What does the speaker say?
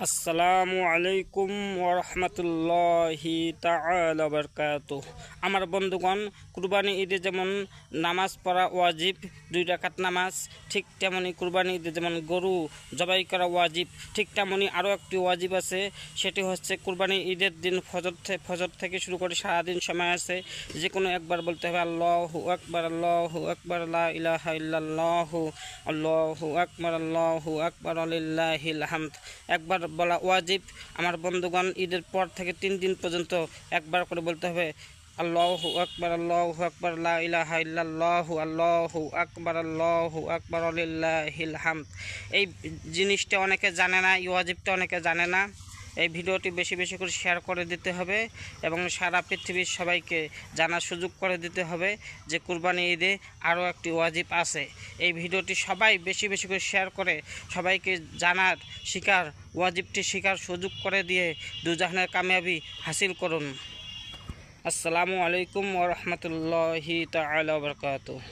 আসসালামু আলাইকুম ওরহমতুল্লাহি তাআলা বারাকাতুহু। আমার বন্ধুগণ, কুরবানি ঈদে যেমন নামাজ পড়া ওয়াজিব, 2 রাকাত নামাজ, ঠিক তেমনি কুরবানি ঈদে যেমন গরু জবাই করা ওয়াজিব, ঠিক তেমনি আরও একটি ওয়াজিব আছে। সেটি হচ্ছে কুরবানি ঈদের দিন ফজর থেকে শুরু করে সারাদিন সময় আছে, যে কোনো একবার বলতে হবে আল্লাহু আকবার, আল্লাহু আকবার, লা ইলাহা ইল্লাল্লাহু, আল্লাহু আকবার, আল্লাহু আকবার, লিল্লাহিল হামদ। একবার বলা ওয়াজিব। আমার বন্ধুগণ, ঈদের পর থেকে 3 দিন পর্যন্ত একবার করে বলতে হবে আল্লাহু আকবার, আল্লাহু আকবার, লা ইলাহা ইল্লাল্লাহু, আল্লাহু আকবার, আল্লাহু আকবার, লিল্লাহিল হামদ। এই জিনিসটা অনেকে জানে না, এই ওয়াজিবটা অনেকে জানে না। এই ভিডিওটি বেশি বেশি করে শেয়ার করে দিতে হবে এবং সারা পৃথিবীর সবাইকে জানার সুযোগ করে দিতে হবে যে কুরবানি ঈদে আরও একটি ওয়াজিব আছে। এই ভিডিওটি সবাই বেশি বেশি করে শেয়ার করে সবাইকে জানার শিকার ওয়াজিবটি শিকার সুযোগ করে দিয়ে দুজাহানের কামিয়াবি হাসিল করুন। আসসালামু আলাইকুম ওয়া রাহমাতুল্লাহি তাআলা ওয়া বারাকাতুহু।